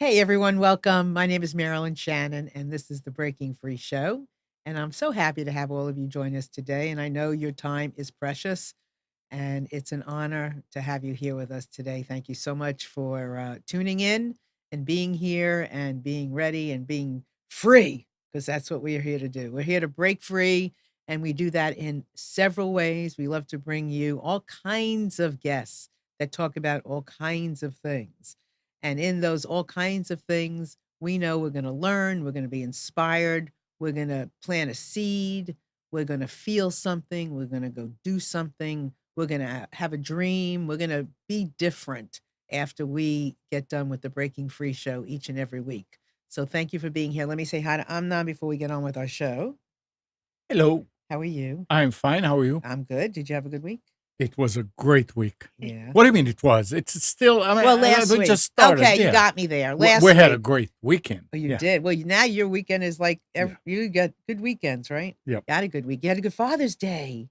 Hey everyone, welcome. My name is Marilyn Shannon, and this is the Breaking Free Show. And I'm so happy to have all of you join us today. And I know your time is precious, and it's an honor to have you here with us today. Thank you so much for tuning in and being here and being ready and being free, because that's what we are here to do. We're here to break free, and we do that in several ways. We love to bring you all kinds of guests that talk about all kinds of things. And in those all kinds of things, we know we're going to learn, we're going to be inspired, we're going to plant a seed, we're going to feel something, we're going to go do something, we're going to have a dream, we're going to be different after we get done with the Breaking Free show each and every week. So thank you for being here. Let me say hi to Amnon before we get on with our show. Hello. How are you? I'm fine. How are you? I'm good. Did you have a good week? It was a great week. Yeah. What do you mean it was? It's still, I mean, Well, last we week. just started. Okay, you yeah. got me there. We- Last we had a week. great weekend. Oh, you yeah. did? Well, now your weekend is like Yeah. you got good weekends, right? Yep. You had a good week. You had a good Father's Day.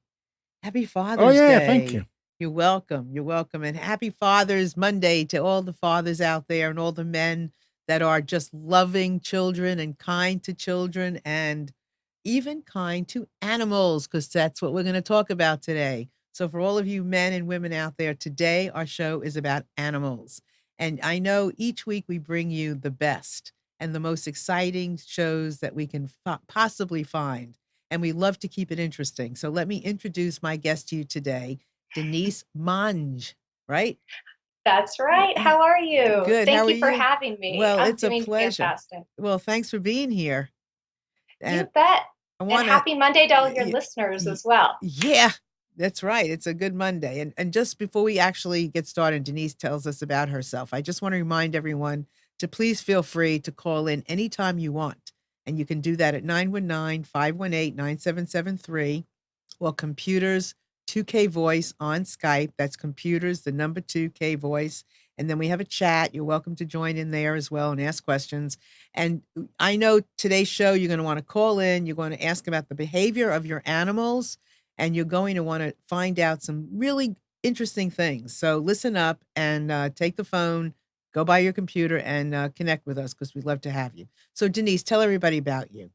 Happy Oh, Father's yeah. Day. Thank you. You're welcome. You're welcome. And happy Father's Monday to all the fathers out there and all the men that are just loving children and kind to children and even kind to animals, because that's what we're going to talk about today. So, for all of you men and women out there, today our show is about animals. And I know each week we bring you the best and the most exciting shows that we can possibly find. And we love to keep it interesting. So, let me introduce my guest to you today, Denise Mange, right? That's right. How are you? Good. How Thank are you for you? having me. Well, I'm it's a doing pleasure. fantastic. Well, thanks for being here. You And bet. I And want to, happy Monday to all your listeners as well. yeah, that's right. It's a good Monday. And just before we actually get started, Denise tells us about herself. I just want to remind everyone to please feel free to call in anytime you want. And you can do that at 919-518-9773 or computers 2K voice on Skype. That's computers, the number 2K voice. And then we have a chat. You're welcome to join in there as well and ask questions. And I know today's show, you're going to want to call in. You're going to ask about the behavior of your animals, and you're going to want to find out some really interesting things. So listen up and take the phone, go by your computer, and connect with us, because we'd love to have you. So, Denise, tell everybody about you.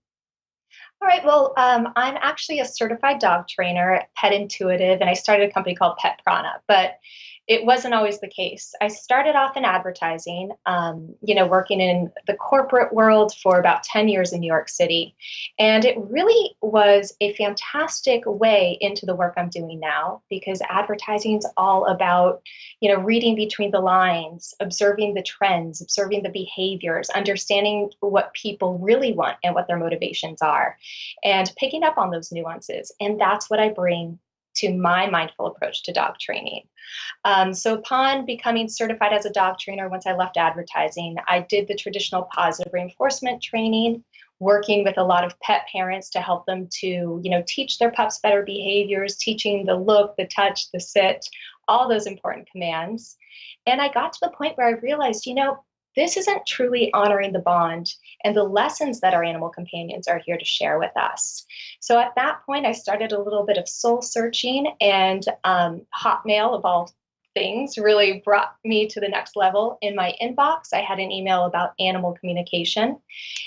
All right. Well, I'm actually a certified dog trainer, pet intuitive, and I started a company called Pet Prana. But it wasn't always the case. I started off in advertising, working in the corporate world for about 10 years in New York City. And it really was a fantastic way into the work I'm doing now, because advertising is all about, reading between the lines, observing the trends, observing the behaviors, understanding what people really want and what their motivations are, and picking up on those nuances. And that's what I bring to my mindful approach to dog training. So upon becoming certified as a dog trainer, once I left advertising, I did the traditional positive reinforcement training, working with a lot of pet parents to help them to, teach their pups better behaviors, teaching the look, the touch, the sit, all those important commands. And I got to the point where I realized, this isn't truly honoring the bond and the lessons that our animal companions are here to share with us. So at that point, I started a little bit of soul searching, and Hotmail, of all things, really brought me to the next level. In my inbox, I had an email about animal communication.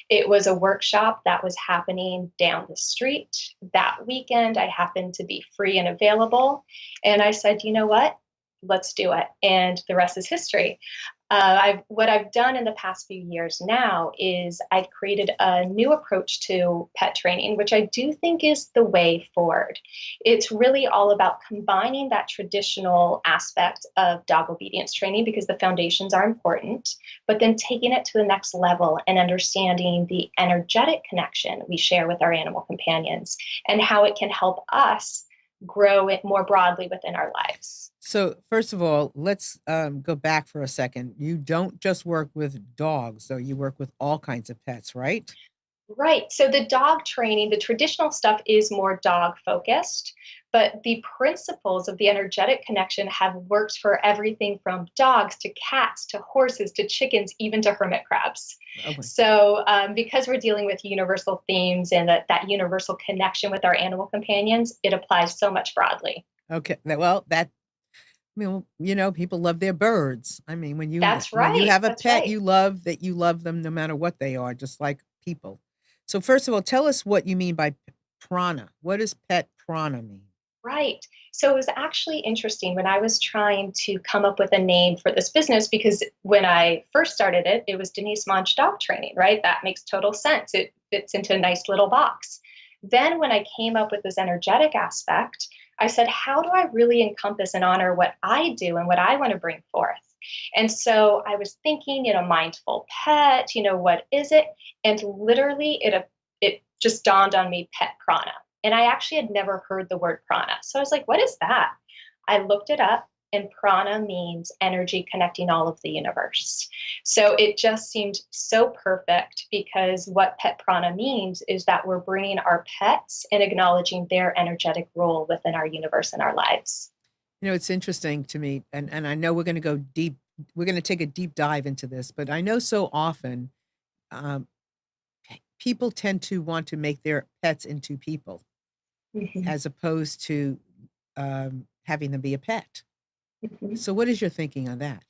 It was a workshop that was happening down the street. That weekend, I happened to be free and available. And I said, you know what? Let's do it. And the rest is history. What I've done in the past few years now is I've created a new approach to pet training, which I do think is the way forward. It's really all about combining that traditional aspect of dog obedience training, because the foundations are important, but then taking it to the next level and understanding the energetic connection we share with our animal companions and how it can help us grow it more broadly within our lives. So, first of all, let's go back for a second. You don't just work with dogs, though. You work with all kinds of pets, right? Right. So the dog training, the traditional stuff is more dog focused, but the principles of the energetic connection have worked for everything from dogs to cats to horses to chickens, even to hermit crabs. Okay. So because we're dealing with universal themes and that universal connection with our animal companions, it applies so much broadly. Okay. Well, that Well, people love their birds. I mean, That's when you right. have a That's pet, right. you love them no matter what they are, just like people. So first of all, tell us what you mean by prana. What does pet prana mean? Right. So it was actually interesting when I was trying to come up with a name for this business because when I first started it, it was Denise Mange dog training, right? That makes total sense. It fits into a nice little box. Then when I came up with this energetic aspect, I said, how do I really encompass and honor what I do and what I want to bring forth? And so I was thinking, mindful pet, what is it? And literally it just dawned on me, pet prana. And I actually had never heard the word prana. So I was like, what is that? I looked it up, and prana means energy connecting all of the universe. So it just seemed so perfect because what pet prana means is that we're bringing our pets and acknowledging their energetic role within our universe and our lives. It's interesting to me, and I know we're going to go deep. We're going to take a deep dive into this, but I know so often um, people tend to want to make their pets into people Mhm, as opposed to having them be a pet. mhm. So, what is your thinking on that?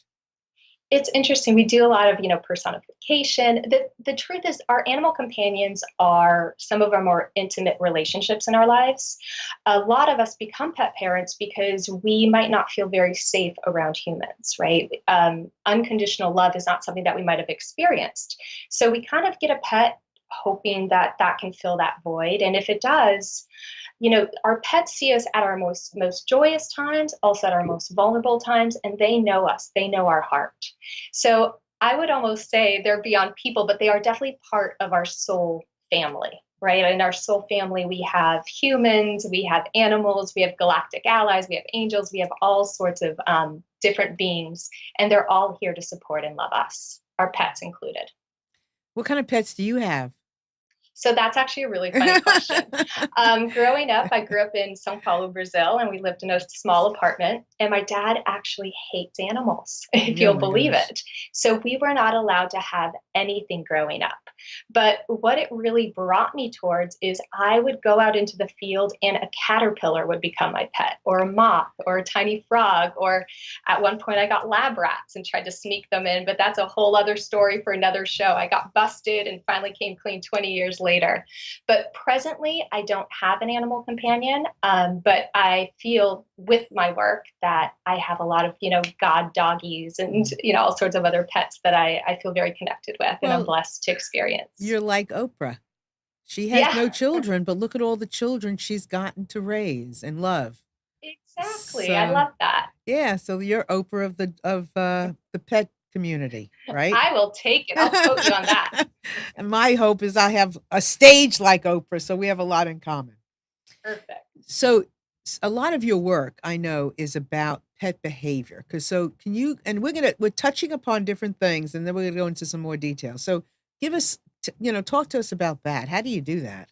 It's interesting. We do a lot of, personification. The truth is our animal companions are some of our more intimate relationships in our lives. A lot of us become pet parents because we might not feel very safe around humans, right? Unconditional love is not something that we might have experienced. So we kind of get a pet hoping that that can fill that void. And if it does, our pets see us at our most joyous times, also at our most vulnerable times, and they know us. They know our heart. So I would almost say they're beyond people, but they are definitely part of our soul family, right? In our soul family, we have humans, we have animals, we have galactic allies, we have angels, we have all sorts of different beings, and they're all here to support and love us, our pets included. What kind of pets do you have? So that's actually a really funny question. Growing up, I grew up in São Paulo, Brazil, and we lived in a small apartment. And my dad actually hates animals, if Oh you'll my believe gosh. it. So we were not allowed to have anything growing up. But what it really brought me towards is I would go out into the field and a caterpillar would become my pet, or a moth, or a tiny frog, or at one point, I got lab rats and tried to sneak them in, but that's a whole other story for another show. I got busted and finally came clean 20 years later. But presently, I don't have an animal companion, but I feel with my work that I have a lot of, God doggies and, Mm. all sorts of other pets that I feel very connected with and I'm Well, blessed to experience. you're like Oprah. She has Yeah, no children, but look at all the children she's gotten to raise and love. exactly. I So, love that. yeah, so you're Oprah of the pet community, right? I will take it. I'll quote you on that. And my hope is I have a stage like Oprah, so we have a lot in common. Perfect. So a lot of your work I know is about pet behavior. Cause so can you, and we're touching upon different things and then we're gonna go into some more detail. So give us, talk to us about that. How do you do that?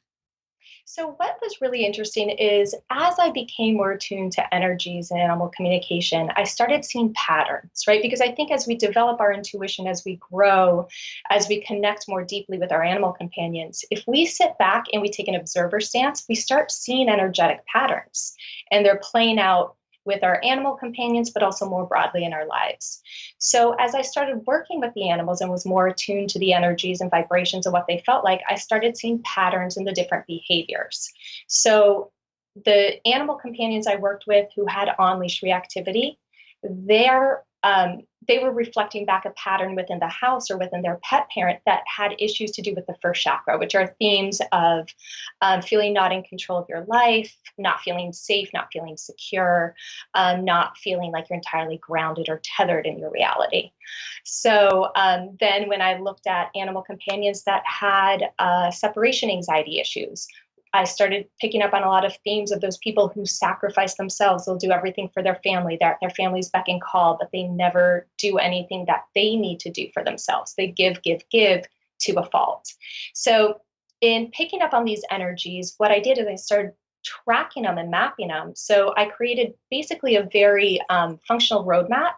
So, what was really interesting is as I became more attuned to energies and animal communication, I started seeing patterns, right? Because I think as we develop our intuition, as we grow, as we connect more deeply with our animal companions, if we sit back and we take an observer stance, we start seeing energetic patterns and they're playing out with our animal companions, but also more broadly in our lives. So, as I started working with the animals and was more attuned to the energies and vibrations of what they felt like, I started seeing patterns in the different behaviors. So, the animal companions I worked with who had on leash reactivity, they were reflecting back a pattern within the house or within their pet parent that had issues to do with the first chakra, which are themes of feeling not in control of your life, not feeling safe, not feeling secure, not feeling like you're entirely grounded or tethered in your reality. So then, when I looked at animal companions that had separation anxiety issues, I started picking up on a lot of themes of those people who sacrifice themselves. They'll do everything for their family, their family's beck and call, but they never do anything that they need to do for themselves. They give, give, give to a fault. So, in picking up on these energies, what I did is I started tracking them and mapping them. So, I created basically a very functional roadmap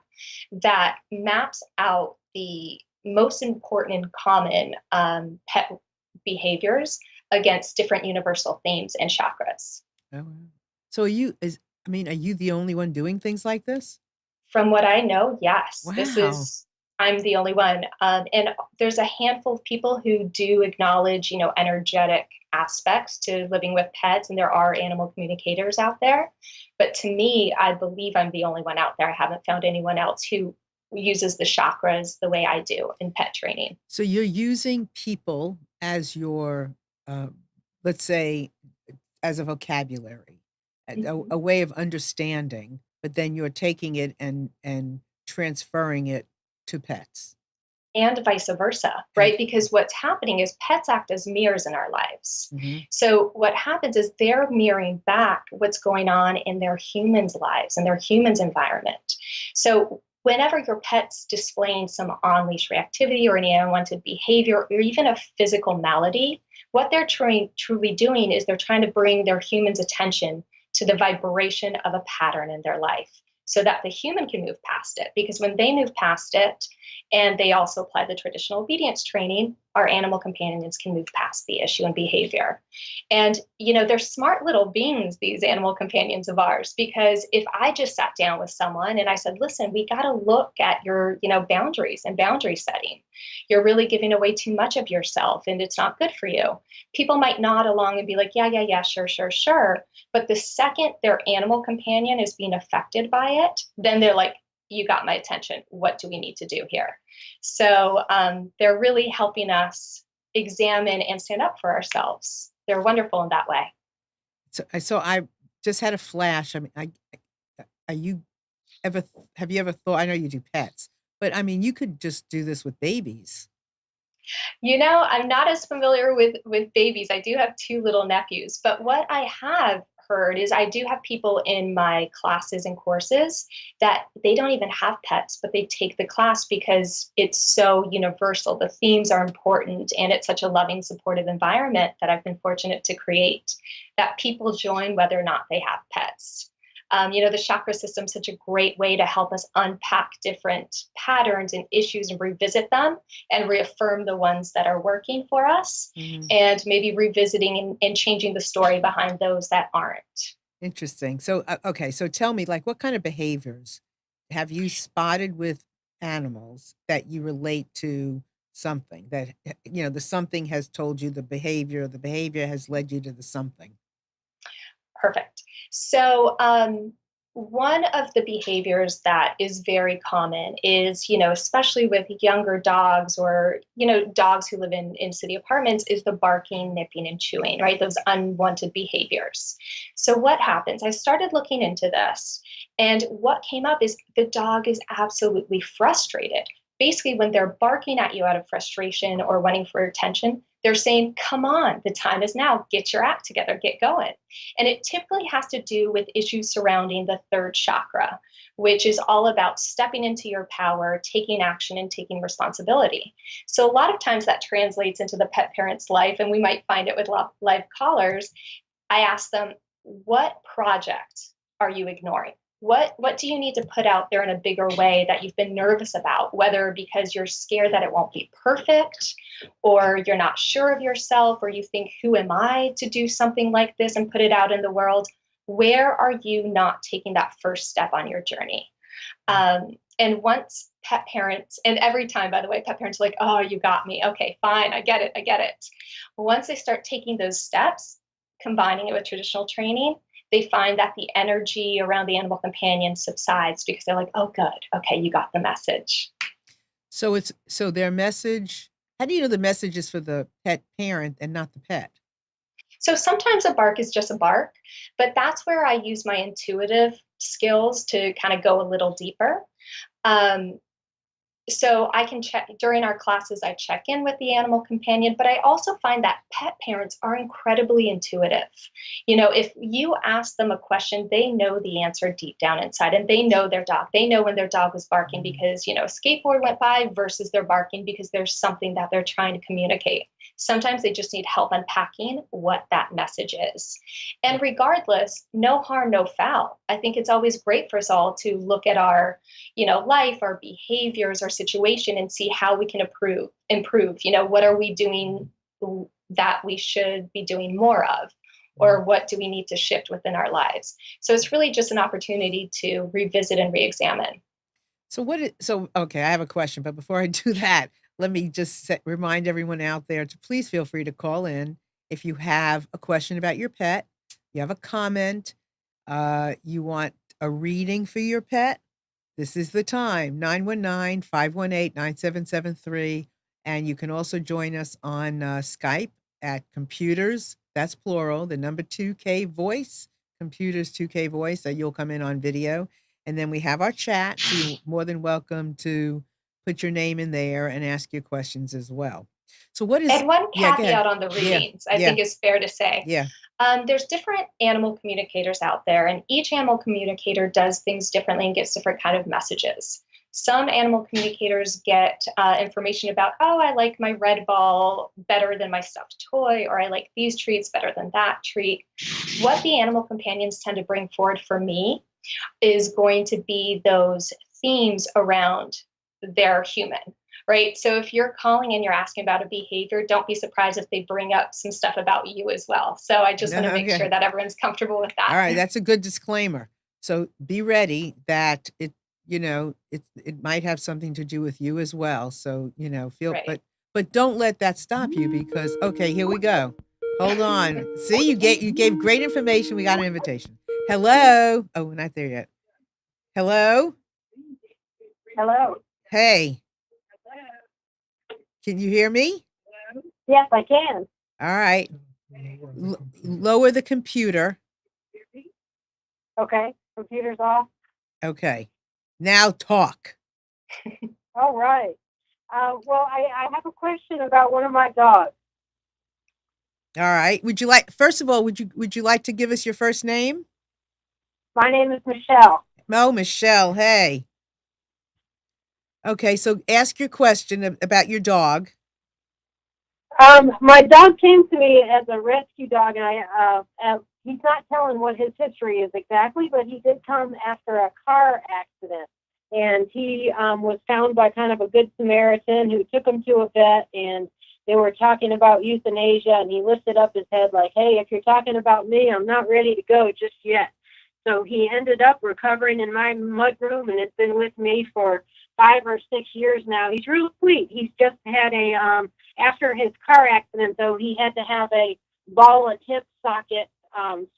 that maps out the most important and common pet behaviors against different universal themes and chakras. Oh, wow. So are you the only one doing things like this? From what I know, yes, Wow. I'm the only one. And there's a handful of people who do acknowledge, energetic aspects to living with pets, and there are animal communicators out there. But to me, I believe I'm the only one out there. I haven't found anyone else who uses the chakras the way I do in pet training. So you're using people as your, uh, let's say, as a vocabulary, Mhm. a way of understanding, but then you're taking it and transferring it to pets. And vice versa, And right? Because what's happening is pets act as mirrors in our lives. mhm. So what happens is they're mirroring back what's going on in their humans' lives and their humans' environment. So whenever your pet's displaying some on-leash reactivity or any unwanted behavior or even a physical malady, what they're truly doing is they're trying to bring their human's attention to the vibration of a pattern in their life so that the human can move past it. Because when they move past it, and they also apply the traditional obedience training, our animal companions can move past the issue and behavior. And, they're smart little beings, these animal companions of ours, because if I just sat down with someone and I said, listen, we got to look at your, boundaries and boundary setting. You're really giving away too much of yourself and it's not good for you. People might nod along and be like, yeah, yeah, yeah, sure, sure, sure. But the second their animal companion is being affected by it, then they're like, you got my attention. What do we need to do here? So they're really helping us examine and stand up for ourselves. They're wonderful in that way. So I just had a flash. I mean, are you ever have you ever thought? I know you do pets, but I mean, you could just do this with babies. I'm not as familiar with babies. I do have two little nephews, but what I have heard is I do have people in my classes and courses that they don't even have pets, but they take the class because it's so universal. The themes are important and it's such a loving, supportive environment that I've been fortunate to create that people join whether or not they have pets. The chakra system is such a great way to help us unpack different patterns and issues and revisit them and reaffirm the ones that are working for us Mhm. and maybe revisiting and changing the story behind those that aren't. Interesting. So, okay, so tell me, like, what kind of behaviors have you spotted with animals that you relate to something that, the something has told you the behavior has led you to the something? Perfect. So, one of the behaviors that is very common is, especially with younger dogs or, dogs who live in city apartments, is the barking, nipping, and chewing, right? Those unwanted behaviors. So, what happens? I started looking into this, and what came up is the dog is absolutely frustrated. Basically, when they're barking at you out of frustration or wanting for attention, they're saying, come on, the time is now. Get your act together, get going. And it typically has to do with issues surrounding the third chakra, which is all about stepping into your power, taking action, and taking responsibility. So, a lot of times that translates into the pet parent's life, and we might find it with live callers. I ask them, what project are you ignoring? What do you need to put out there in a bigger way that you've been nervous about, whether because you're scared that it won't be perfect, or you're not sure of yourself, or you think, who am I to do something like this and put it out in the world? Where are you not taking that first step on your journey? And once pet parents, and every time, by the way, pet parents are like, oh, you got me. Okay, fine, I get it, I get it. Once they start taking those steps, combining it with traditional training, they find that the energy around the animal companion subsides because they're like, oh, good. Okay, you got the message. So their message, how do you know the message is for the pet parent and not the pet? So sometimes a bark is just a bark, but that's where I use my intuitive skills to kind of go a little deeper. Um, so I can check during our classes, I check in with the animal companion, but I also find that pet parents are incredibly intuitive. If you ask them a question, they know the answer deep down inside and they know their dog. They know when their dog was barking Mhm. because, a skateboard went by versus they're barking because there's something that they're trying to communicate. Sometimes they just need help unpacking what that message is. And regardless, no harm, no foul. I think it's always great for us all to look at our life, our behaviors, our situation, and see how we can improve. What are we doing that we should be doing more of? Or what do we need to shift within our lives? So it's really just an opportunity to revisit and re-examine. Okay, I have a question, but before I do that, let me just remind everyone out there to please feel free to call in if you have a question about your pet, you have a comment, you want a reading for your pet. This is the time, 919-518-9773. And you can also join us on Skype at computers, that's plural, the number 2K voice, computers 2K voice, so you'll come in on video. And then we have our chat, so you're more than welcome to put your name in there and ask your questions as well. So what is, And one yeah, go ahead. caveat on the Yeah, readings, I yeah, think is fair to say. yeah. There's different animal communicators out there, and each animal communicator does things differently and gets different kind of messages. Some animal communicators get information about, oh, I like my red ball better than my stuffed toy, or I like these treats better than that treat. What the animal companions tend to bring forward for me is going to be those themes around their human, right? So if you're calling and you're asking about a behavior, don't be surprised if they bring up some stuff about you as well. So I just want to make Okay. sure that everyone's comfortable with that. All right, that's a good disclaimer. So be ready that it might have something to do with you as well. So, feel Right. but don't let that stop you because okay, here we go. Hold on. See, you gave great information. We got an invitation. Hello. Oh, we're not there yet. Hello? Hello. Hey, can you hear me? Yes, I can. All right. Lower the computer. Okay. Computer's off. Okay. Now talk. All right. Well, I have a question about one of my dogs. All right. First of all, would you like to give us your first name? My name is Michelle. Oh, Michelle. Hey. Okay, so ask your question about your dog. My dog came to me as a rescue dog, and he's not telling what his history is exactly, but he did come after a car accident. And he was found by kind of a good Samaritan who took him to a vet, and they were talking about euthanasia, and he lifted up his head like, hey, if you're talking about me, I'm not ready to go just yet. So he ended up recovering in my mudroom and has been with me for 5 or 6 years now. He's real sweet. He's just had after his car accident, though, he had to have a ball and hip socket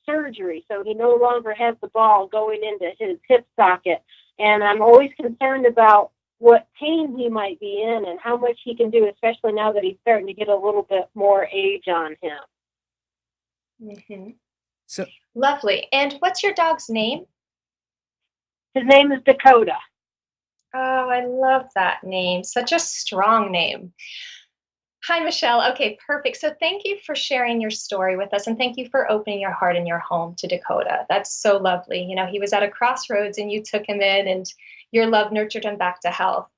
surgery. So he no longer has the ball going into his hip socket. And I'm always concerned about what pain he might be in and how much he can do, especially now that he's starting to get a little bit more age on him. Mm-hmm. So lovely. And what's your dog's name? His name is Dakota. Oh, I love that name. Such a strong name. Hi, Michelle. Okay, perfect. So thank you for sharing your story with us, and thank you for opening your heart and your home to Dakota. That's so lovely. He was at a crossroads and you took him in and your love nurtured him back to health.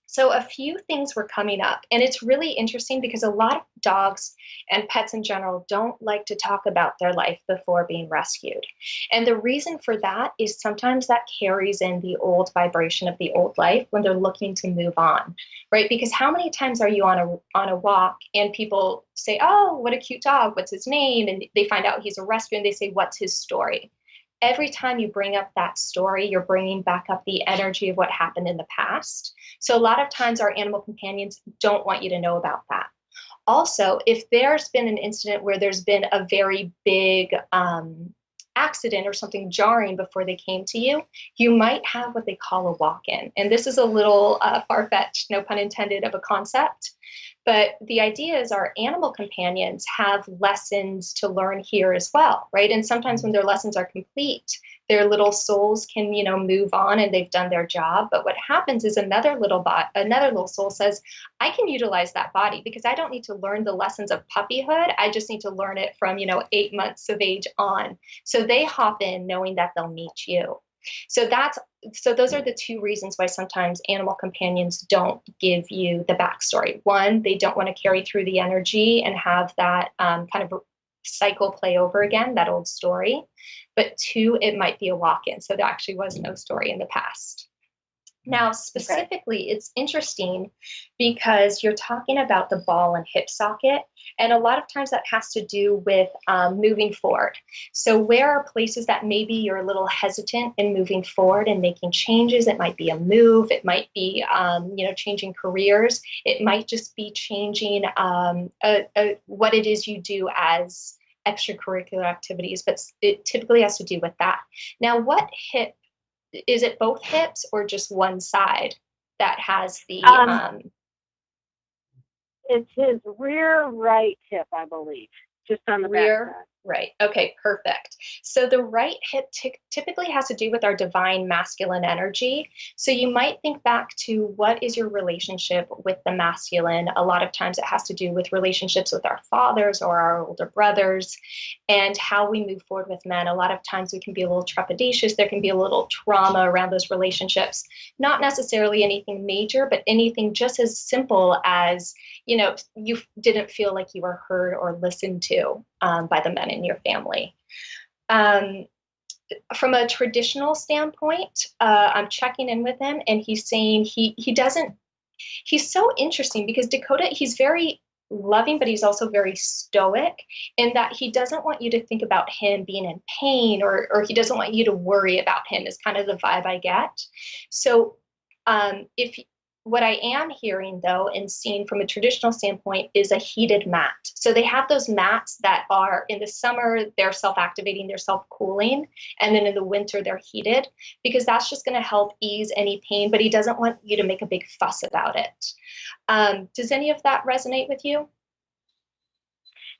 So a few things were coming up, and it's really interesting because a lot of dogs and pets in general don't like to talk about their life before being rescued. And the reason for that is sometimes that carries in the old vibration of the old life when they're looking to move on, right? Because how many times are you on a walk and people say, "Oh, what a cute dog. What's his name?" And they find out he's a rescue and they say, "What's his story?" Every time you bring up that story, you're bringing back up the energy of what happened in the past. So a lot of times our animal companions don't want you to know about that. Also, if there's been an incident where there's been a very big accident or something jarring before they came to you, you might have what they call a walk-in. And this is a little far-fetched, no pun intended, of a concept. But the idea is our animal companions have lessons to learn here as well, right? And sometimes when their lessons are complete, their little souls can, move on and they've done their job. But what happens is another little soul says, I can utilize that body because I don't need to learn the lessons of puppyhood. I just need to learn it from, 8 months of age on. So they hop in knowing that they'll meet you. So those are the two reasons why sometimes animal companions don't give you the backstory. One, they don't want to carry through the energy and have that kind of cycle play over again, that old story. But two, it might be a walk-in. So there actually was no story in the past. Now, Okay. specifically, it's interesting because you're talking about the ball and hip socket, and a lot of times that has to do with moving forward. So, where are places that maybe you're a little hesitant in moving forward and making changes? It might be a move, it might be changing careers, it might just be changing what it is you do as extracurricular activities, but it typically has to do with that. Now, what hip is it, both hips or just one side that has the Um, it's his rear right hip, I believe, just on the back rear? side. Right. Okay, perfect. So the right hip typically has to do with our divine masculine energy. So you might think back to what is your relationship with the masculine. A lot of times it has to do with relationships with our fathers or our older brothers and how we move forward with men. A lot of times we can be a little trepidatious. There can be a little trauma around those relationships. Not necessarily anything major, but anything just as simple as you didn't feel like you were heard or listened to by the men in your family. Um, from a traditional standpoint, I'm checking in with him, and he's saying he doesn't. He's so interesting because Dakota, he's very loving, but he's also very stoic in that he doesn't want you to think about him being in pain, or he doesn't want you to worry about him, is kind of the vibe I get. So if what I am hearing though and seeing from a traditional standpoint is a heated mat. So they have those mats that are in the summer, they're self-activating, they're self-cooling, and then in the winter they're heated because that's just going to help ease any pain, but he doesn't want you to make a big fuss about it. Does any of that resonate with you?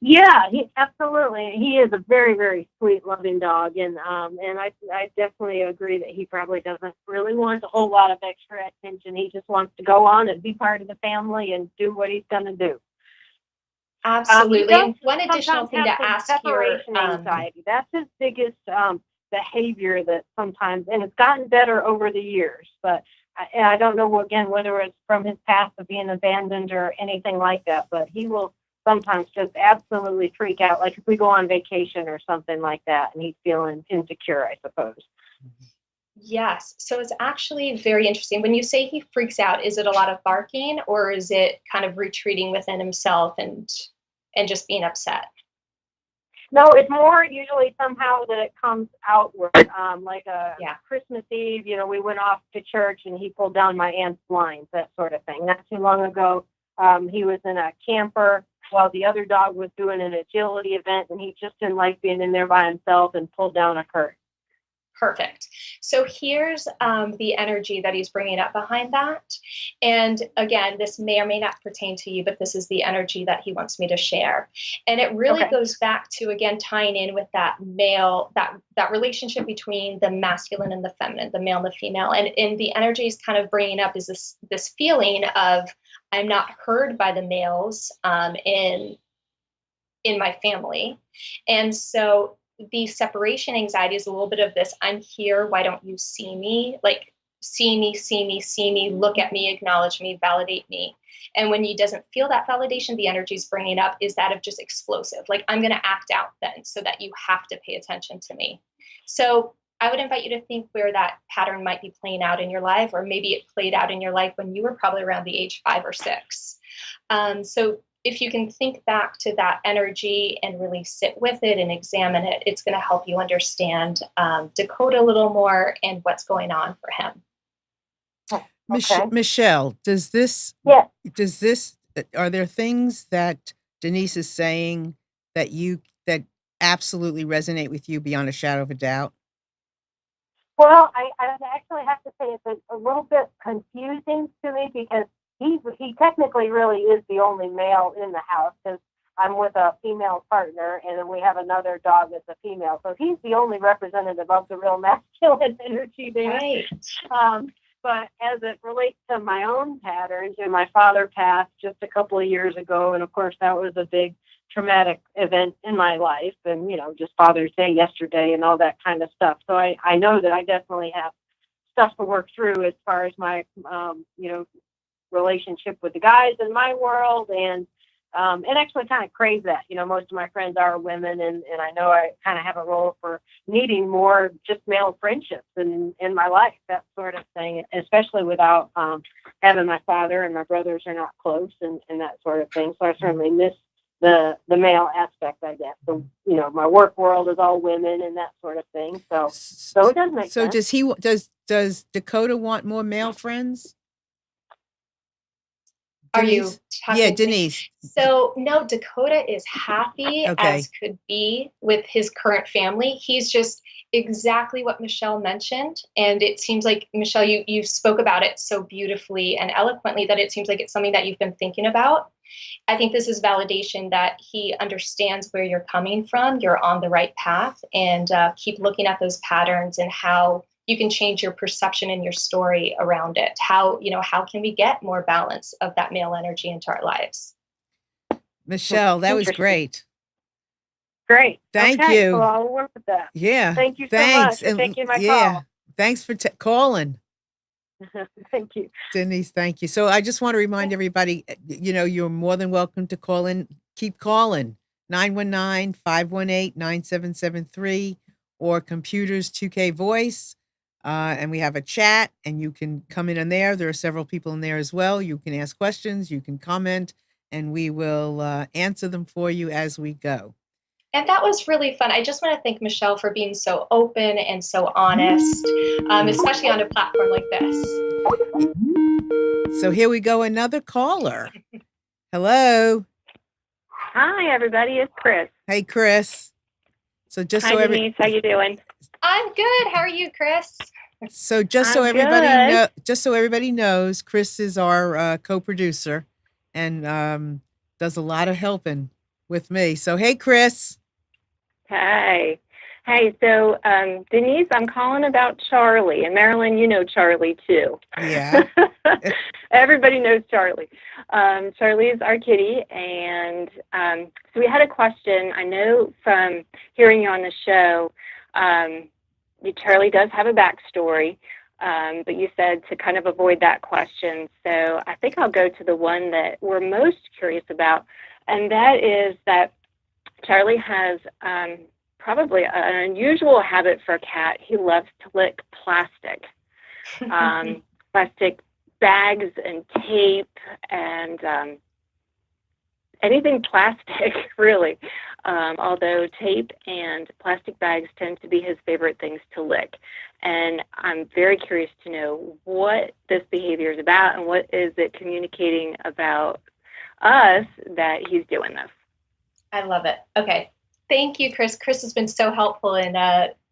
Yeah, he absolutely. He is a very, very sweet, loving dog, and I definitely agree that he probably doesn't really want a whole lot of extra attention. He just wants to go on and be part of the family and do what he's going to do. He Absolutely. does And one additional sometimes thing have to some ask here, separation anxiety. That's his biggest behavior that sometimes, and it's gotten better over the years. But I don't know again whether it's from his past of being abandoned or anything like that. But he will sometimes just absolutely freak out, like if we go on vacation or something like that, and he's feeling insecure, I suppose. yes. So it's actually very interesting. When you say he freaks out, is it a lot of barking or is it kind of retreating within himself and just being upset? No, it's more usually somehow that it comes outward. Like a Yeah. Christmas Eve, we went off to church and he pulled down my aunt's blinds, that sort of thing. Not too long ago, he was in a camper while the other dog was doing an agility event, and he just didn't like being in there by himself and pulled down a curtain. Perfect. So here's the energy that he's bringing up behind that. And again, this may or may not pertain to you, but this is the energy that he wants me to share. And it really Okay. goes back to, again, tying in with that male, that relationship between the masculine and the feminine, the male and the female. And the energy is kind of bringing up is this feeling of I'm not heard by the males in my family. And so the separation anxiety is a little bit of this I'm here, why don't you see me? Like, see me, see me, see me, look at me, acknowledge me, validate me. And when he doesn't feel that validation, the energy is bringing up is that of just explosive. Like, I'm going to act out then so that you have to pay attention to me. So I would invite you to think where that pattern might be playing out in your life, or maybe it played out in your life when you were probably around the age 5 or 6. So if you can think back to that energy and really sit with it and examine it, it's going to help you understand Dakota a little more and what's going on for him. Okay. Michelle, Yeah. are there things that Denise is saying that absolutely resonate with you beyond a shadow of a doubt? Well, I actually have to say it's a little bit confusing to me because he technically really is the only male in the house because I'm with a female partner and then we have another dog that's a female. So he's the only representative of the real masculine energy there. Right. But as it relates to my own patterns, my father passed just a couple of years ago, and of course that was a big traumatic event in my life, and just Father's Day yesterday and all that kind of stuff. So I know that I definitely have stuff to work through as far as my relationship with the guys in my world, and and actually kind of crave that. Most of my friends are women, and I know I kind of have a role for needing more just male friendships in my life, that sort of thing, especially without having my father, and my brothers are not close, and that sort of thing. So I certainly miss the male aspect, I guess. So, my work world is all women and that sort of thing. So it does make So sense. does Dakota want more male friends? Are you Denise? talking Yeah, to me? Denise. So no, Dakota is happy Okay. as could be with his current family. He's just exactly what Michelle mentioned. And it seems like, Michelle, you spoke about it so beautifully and eloquently that it seems like it's something that you've been thinking about. I think this is validation that he understands where you're coming from. You're on the right path, and keep looking at those patterns and how you can change your perception and your story around it. How can we get more balance of that male energy into our lives? Michelle, that was great. Great. Thank okay, you. So I'll work with that. Yeah. Thank you so Thanks. much for taking my call. Thanks for calling. Thank you. Denise, thank you. So I just want to remind everybody, you're more than welcome to call in. Keep calling 919-518-9773 or computers 2K voice. And we have a chat, and you can come in there. There are several people in there as well. You can ask questions, you can comment, and we will answer them for you as we go. And that was really fun. I just want to thank Michelle for being so open and so honest, especially on a platform like this. So here we go, another caller. Hello. Hi, everybody. It's Chris. Hey, Chris. So just Hi, Denise. How you doing? I'm good. How are you, Chris? So just so everybody knows, Chris is our co-producer and does a lot of helping with me. So hey, Chris. Hey. So Denise, I'm calling about Charlie. And Marilyn, you know Charlie too. Yeah. Everybody knows Charlie. Charlie is our kitty. And so we had a question. I know from hearing you on the show, Charlie does have a backstory, but you said to kind of avoid that question. So I think I'll go to the one that we're most curious about, and that is that Charlie has probably an unusual habit for a cat. He loves to lick plastic, plastic bags and tape and anything plastic, really. Although tape and plastic bags tend to be his favorite things to lick. And I'm very curious to know what this behavior is about and what is it communicating about us that he's doing this. I love it. Okay. Thank you, Chris. Chris has been so helpful in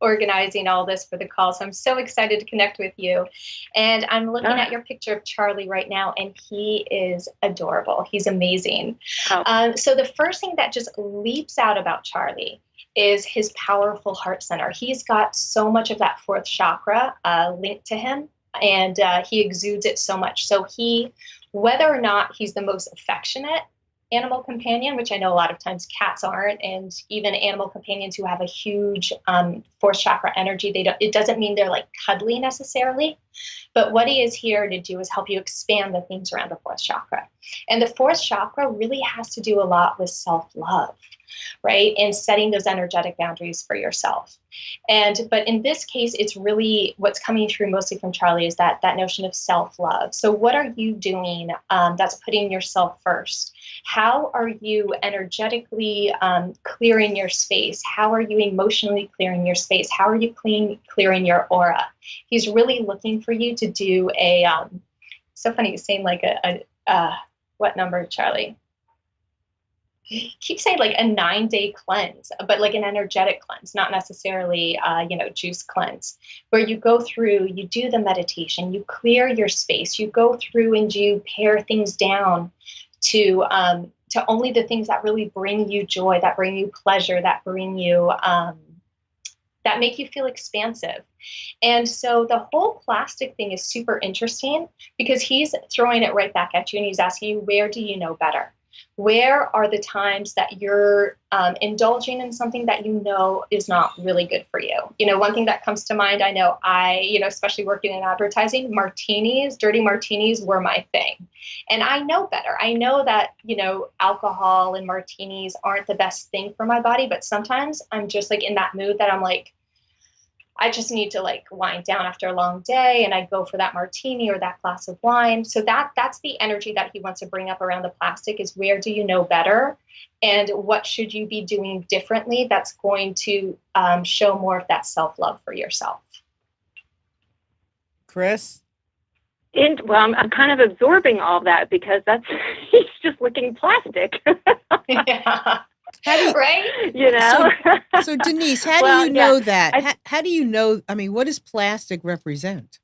organizing all this for the call. So I'm so excited to connect with you. And I'm looking at your picture of Charlie right now, and he is adorable. He's amazing. Oh. So the first thing that just leaps out about Charlie is his powerful heart center. He's got so much of that fourth chakra linked to him, and he exudes it so much. So whether or not he's the most affectionate animal companion, which I know a lot of times cats aren't, and even animal companions who have a huge fourth chakra energy, it doesn't mean they're like cuddly necessarily, but what he is here to do is help you expand the things around the fourth chakra. And the fourth chakra really has to do a lot with self-love, right? And setting those energetic boundaries for yourself. But in this case, it's really what's coming through mostly from Charlie is that notion of self-love. So what are you doing that's putting yourself first? How are you energetically clearing your space? How are you emotionally clearing your space? How are you clearing your aura? He's really looking for you to do so funny, you're saying like what number, Charlie? Keep saying like a 9-day cleanse, but like an energetic cleanse, not necessarily, juice cleanse, where you go through, you do the meditation, you clear your space, you go through and you pare things down to only the things that really bring you joy, that bring you pleasure, that bring you, that make you feel expansive. And so the whole plastic thing is super interesting because he's throwing it right back at you and he's asking you, where do you know better? Where are the times that you're indulging in something that you know is not really good for you? One thing that comes to mind, I know especially working in advertising, martinis, dirty martinis were my thing. And I know better. I know that, alcohol and martinis aren't the best thing for my body, but sometimes I'm just like in that mood that I'm like, I just need to like wind down after a long day, and I go for that martini or that glass of wine. So that's the energy that he wants to bring up around the plastic is, where do you know better? And what should you be doing differently that's going to show more of that self-love for yourself? Chris? Well, I'm kind of absorbing all that because he's just licking plastic. Yeah. Right? So Denise, how do you know that? How do you know? I mean, what does plastic represent?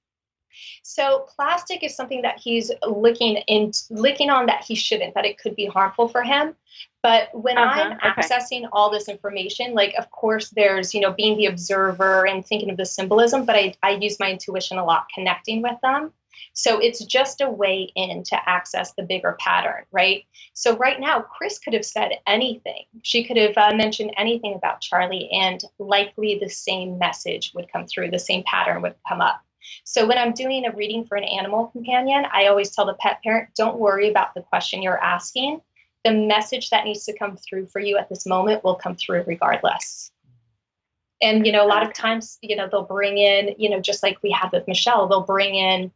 So plastic is something that he's licking on that he shouldn't, that it could be harmful for him. But when I'm accessing all this information, like, of course, there's, being the observer and thinking of the symbolism, but I use my intuition a lot connecting with them. So it's just a way in to access the bigger pattern, right? So right now, Chris could have said anything. She could have mentioned anything about Charlie, and likely the same message would come through, the same pattern would come up. So when I'm doing a reading for an animal companion, I always tell the pet parent, don't worry about the question you're asking. The message that needs to come through for you at this moment will come through regardless. And, a lot of times, they'll bring in, just like we had with Michelle, they'll bring in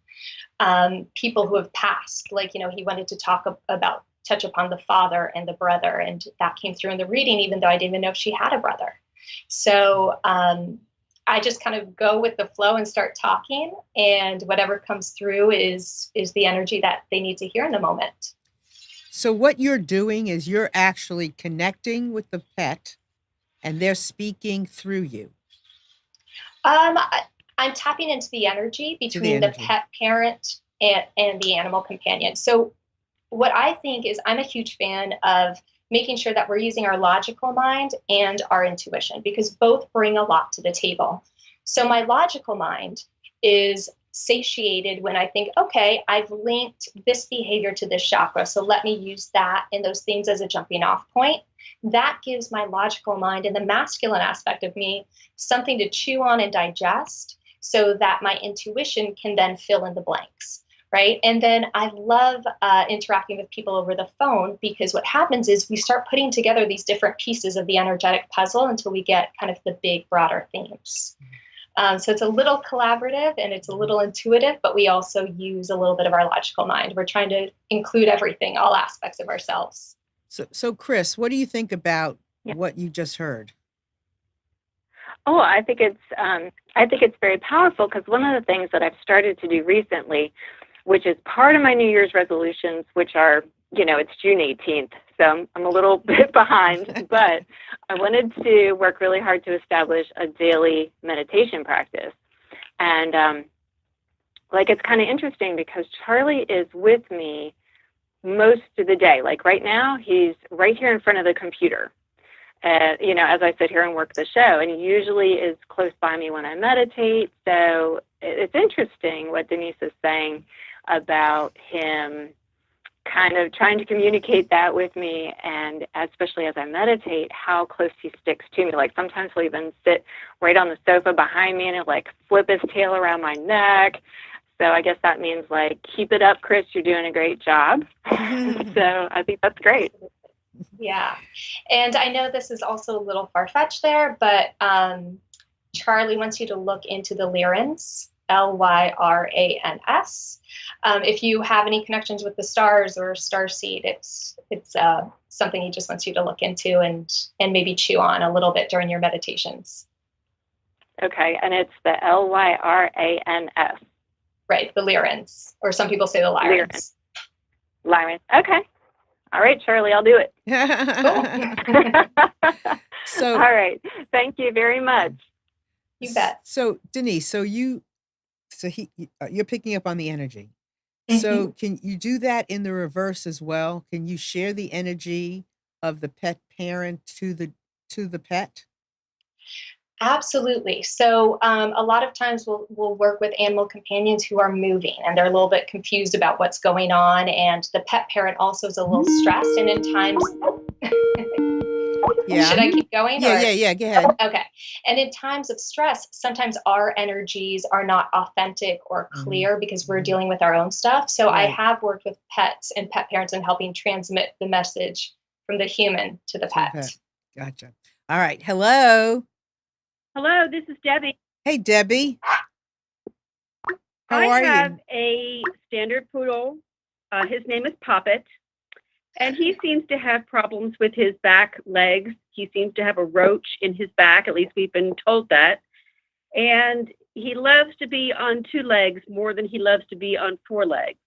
people who have passed. Like, he wanted to touch upon the father and the brother. And that came through in the reading, even though I didn't even know if she had a brother. So I just kind of go with the flow and start talking. And whatever comes through is the energy that they need to hear in the moment. So what you're doing is you're actually connecting with the pet, and they're speaking through you. I'm tapping into the energy between the pet parent and the animal companion. So what I think is, I'm a huge fan of making sure that we're using our logical mind and our intuition, because both bring a lot to the table. So my logical mind is satiated when I think, okay, I've linked this behavior to this chakra, so let me use that and those things as a jumping off point. That gives my logical mind and the masculine aspect of me something to chew on and digest, so that my intuition can then fill in the blanks, right? And then I love interacting with people over the phone, because what happens is we start putting together these different pieces of the energetic puzzle until we get kind of the big, broader themes. So it's a little collaborative and it's a little intuitive, but we also use a little bit of our logical mind. We're trying to include everything, all aspects of ourselves. So Chris, what do you think about what you just heard? Oh, I think it's very powerful, because one of the things that I've started to do recently, which is part of my New Year's resolutions, which are, it's June 18th, so I'm a little bit behind, but I wanted to work really hard to establish a daily meditation practice. And it's kind of interesting, because Charlie is with me most of the day. Like right now, he's right here in front of the computer. As I sit here and work the show, and he usually is close by me when I meditate. So it's interesting what Denise is saying about him kind of trying to communicate that with me, and especially as I meditate, how close he sticks to me. Like sometimes he'll even sit right on the sofa behind me and he'll like flip his tail around my neck. So I guess that means like, keep it up, Chris, you're doing a great job. So I think that's great. Yeah. And I know this is also a little far-fetched there, but Charlie wants you to look into the Lyrans, Lyrans. If you have any connections with the stars or starseed, it's something he just wants you to look into and maybe chew on a little bit during your meditations. Okay. And it's the Lyrans. Right. The Lyrans, or some people say the Lyrans. Lyrans. Okay. All right, Charlie, I'll do it. So, all right. Thank you very much. You bet. So Denise, you're picking up on the energy. Mm-hmm. So can you do that in the reverse as well? Can you share the energy of the pet parent to the pet? Absolutely. So a lot of times we'll work with animal companions who are moving and they're a little bit confused about what's going on. And the pet parent also is a little stressed. And in times, should Yeah. I keep going? Yeah. Go ahead. Okay. And in times of stress, sometimes our energies are not authentic or clear because we're dealing with our own stuff. So I have worked with pets and pet parents in helping transmit the message from the human to the pet. Gotcha. All right. Hello. Hello, this is Debbie. Hey, Debbie. How I are you? have a standard poodle. His name is Poppet, and he seems to have problems with his back legs. He seems to have a roach in his back, at least we've been told that. And he loves to be on 2 legs more than he loves to be on 4 legs.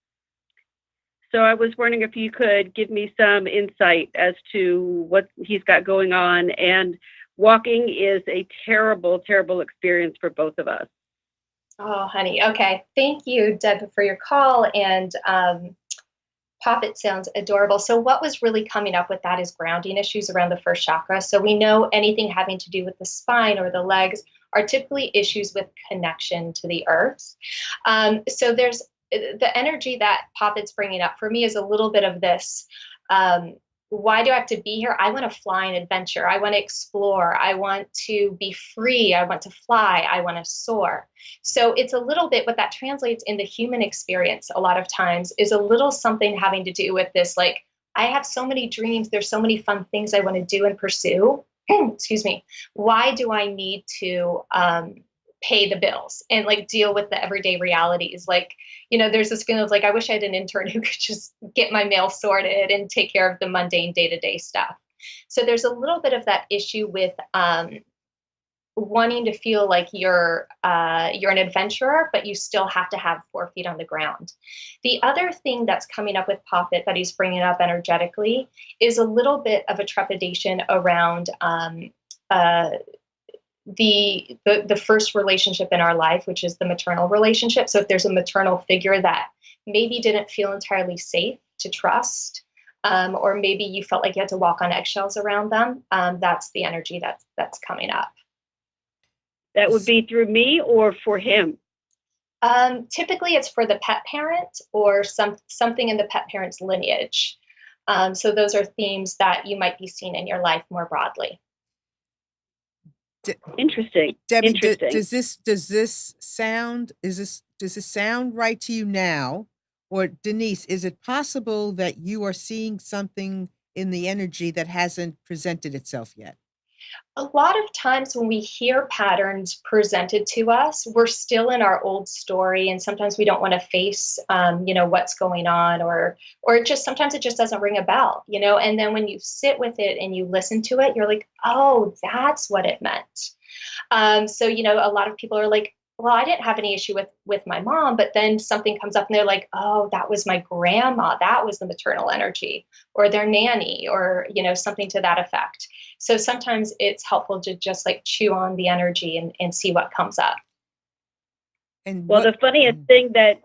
So I was wondering if you could give me some insight as to what he's got going on. And walking is a terrible, terrible experience for both of us. Oh, honey. Okay. Thank you, Deb, for your call. And Poppet sounds adorable. So what was really coming up with that is grounding issues around the first chakra. So we know anything having to do with the spine or the legs are typically issues with connection to the earth. So there's the energy that Poppet's bringing up for me is a little bit of this. Why do I have to be here? I want to fly an adventure. I want to explore. I want to be free. I want to fly. I want to soar. So it's a little bit what that translates in the human experience a lot of times is a little something having to do with this. Like, I have so many dreams. There's so many fun things I want to do and pursue. Excuse me. Why do I need to pay the bills and like deal with the everyday realities? Like, there's this feeling of like, I wish I had an intern who could just get my mail sorted and take care of the mundane day-to-day stuff. So there's a little bit of that issue with wanting to feel like you're an adventurer, but you still have to have 4 feet on the ground. The other thing that's coming up with Poppet that he's bringing up energetically is a little bit of a trepidation around the first relationship in our life, which is the maternal relationship. So if there's a maternal figure that maybe didn't feel entirely safe to trust, or maybe you felt like you had to walk on eggshells around them, that's the energy that's coming up. That would be through me or for him? Typically it's for the pet parent or something in the pet parent's lineage. So those are themes that you might be seeing in your life more broadly. Interesting. Debbie, Interesting. does this sound right to you now? Or Denise, is it possible that you are seeing something in the energy that hasn't presented itself yet? A lot of times when we hear patterns presented to us, we're still in our old story, and sometimes we don't want to face, what's going on, or just sometimes it just doesn't ring a bell, And then when you sit with it and you listen to it, you're like, oh, that's what it meant. So a lot of people are like, well, I didn't have any issue with my mom, but then something comes up and they're like, oh, that was my grandma. That was the maternal energy, or their nanny, or, something to that effect. So sometimes it's helpful to just like chew on the energy and see what comes up. And the funniest thing that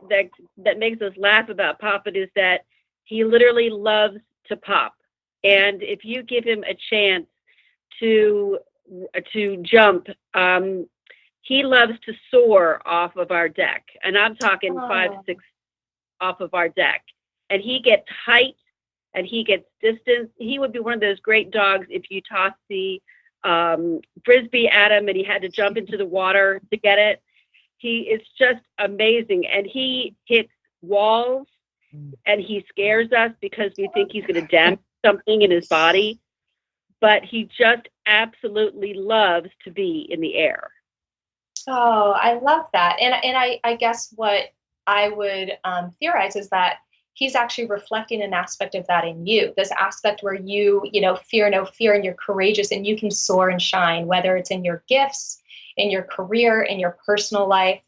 makes us laugh about Poppet is that he literally loves to pop. And if you give him a chance to jump, he loves to soar off of our deck. And I'm talking 5, 6 off of our deck. And he gets height and he gets distance. He would be one of those great dogs if you toss the Frisbee at him and he had to jump into the water to get it. He is just amazing. And he hits walls and he scares us because we think he's going to damage something in his body. But he just absolutely loves to be in the air. Oh, I love that. And I guess what I would theorize is that he's actually reflecting an aspect of that in you, this aspect where you fear no fear and you're courageous and you can soar and shine, whether it's in your gifts, in your career, in your personal life.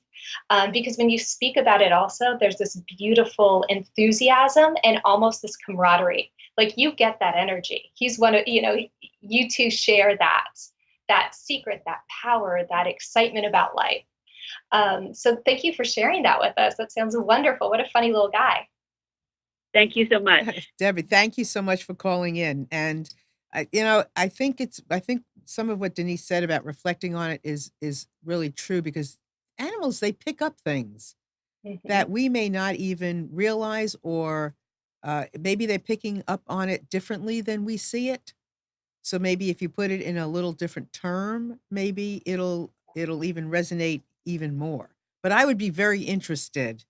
Because when you speak about it also, there's this beautiful enthusiasm and almost this camaraderie. Like you get that energy. He's one of, you two share that secret, that power, that excitement about life. So thank you for sharing that with us. That sounds wonderful. What a funny little guy. Thank you so much. Debbie, thank you so much for calling in. And I think some of what Denise said about reflecting on it is really true because animals, they pick up things Mhm. that we may not even realize, or maybe they're picking up on it differently than we see it. So maybe if you put it in a little different term, maybe it'll even resonate even more. But I would be very interested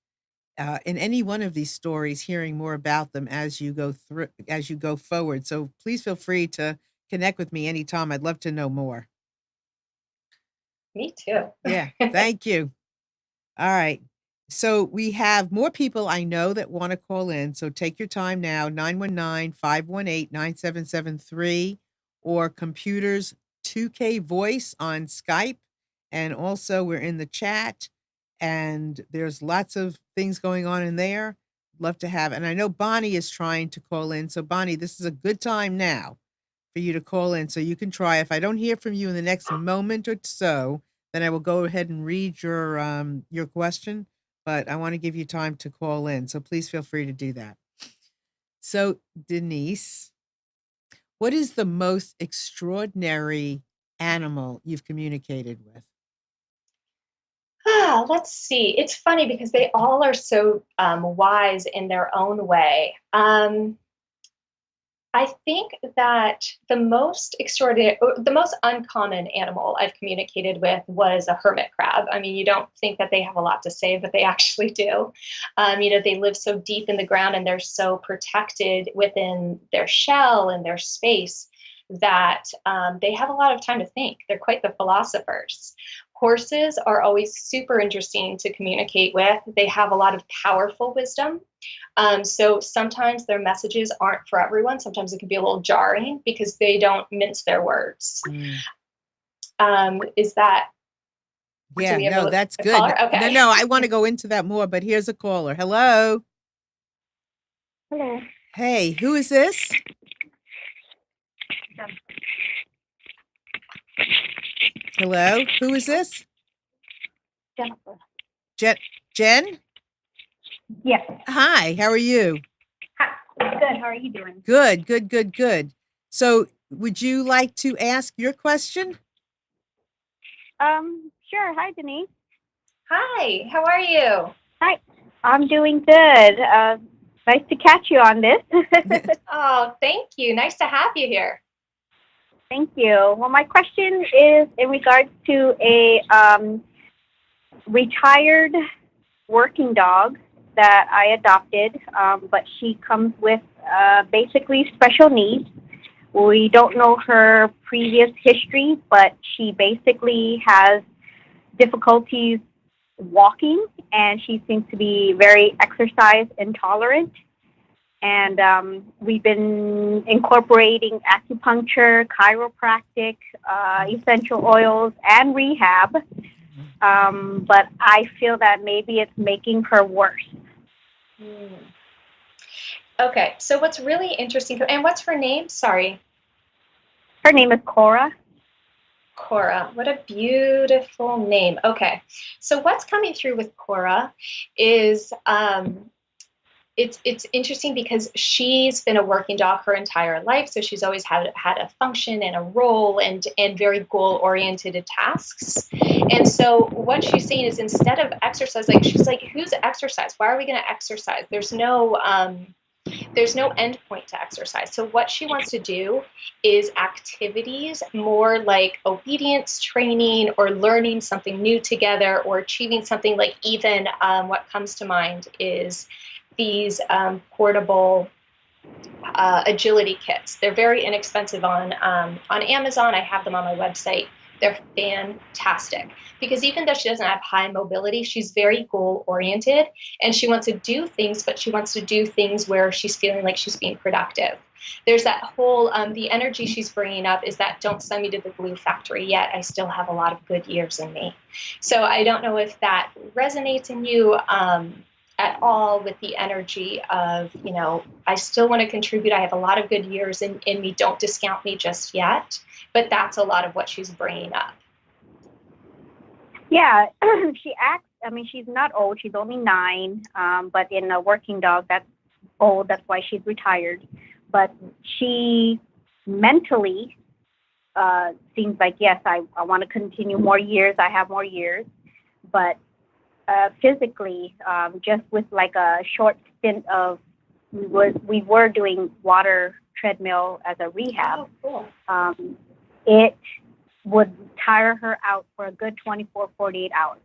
in any one of these stories, hearing more about them as you go forward. So please feel free to connect with me anytime. I'd love to know more. Me too. Yeah, thank you. All right. So we have more people I know that want to call in. So take your time now, 919-518-9773 or computers 2K voice on Skype. And also we're in the chat and there's lots of things going on in there. Love to have. And I know Bonnie is trying to call in. So Bonnie, this is a good time now for you to call in so you can try. If I don't hear from you in the next moment or so, then I will go ahead and read your question, but I want to give you time to call in. So please feel free to do that. So Denise, what is the most extraordinary animal you've communicated with? Let's see. It's funny because they all are so wise in their own way. I think that the most extraordinary, or the most uncommon animal I've communicated with was a hermit crab. I mean, you don't think that they have a lot to say, but they actually do. They live so deep in the ground and they're so protected within their shell and their space that they have a lot of time to think. They're quite the philosophers. Horses are always super interesting to communicate with. They have a lot of powerful wisdom. So sometimes their messages aren't for everyone. Sometimes it can be a little jarring because they don't mince their words. Mm. Is that, do Yeah, we have no, that's a good. caller? Okay. No, I want to go into that more, but here's a caller. Hello. Hello. Hey, who is this? Hello, who is this? Jennifer. Jen? Yes. Hi, how are you? Hi. Good. How are you doing? Good, good, good, good. So, would you like to ask your question? Sure. Hi, Denise. Hi, how are you? Hi. I'm doing good. Nice to catch you on this. Oh, thank you. Nice to have you here. Thank you. Well, my question is in regards to a retired working dog that I adopted, but she comes with basically special needs. We don't know her previous history, but she basically has difficulties walking, and she seems to be very exercise intolerant. And we've been incorporating acupuncture, chiropractic, essential oils, and rehab. But I feel that maybe it's making her worse. Okay, so what's really interesting, and what's her name? Sorry. Her name is Cora. Cora, what a beautiful name. Okay, so what's coming through with Cora is it's interesting because she's been a working dog her entire life, so she's always had a function and a role and very goal oriented tasks. And so what she's saying is instead of exercise, like she's like, who's exercise? Why are we going to exercise? There's no end point to exercise. So what she wants to do is activities more like obedience training or learning something new together or achieving something, like even what comes to mind is these portable agility kits. They're very inexpensive on Amazon. I have them on my website. They're fantastic because even though she doesn't have high mobility, she's very goal oriented and she wants to do things, but she wants to do things where she's feeling like she's being productive. There's that whole, the energy she's bringing up is that don't send me to the glue factory yet. I still have a lot of good years in me. So I don't know if that resonates in you at all with the energy of, I still want to contribute. I have a lot of good years in me. Don't discount me just yet. But that's a lot of what she's bringing up. Yeah, she acts, she's not old. She's only 9, but in a working dog, that's old. That's why she's retired. But she mentally, seems like, yes, I want to continue more years. I have more years. But physically, just with like a short stint of, we were doing water treadmill as a rehab. Oh, cool. It would tire her out for a good 24, 48 hours.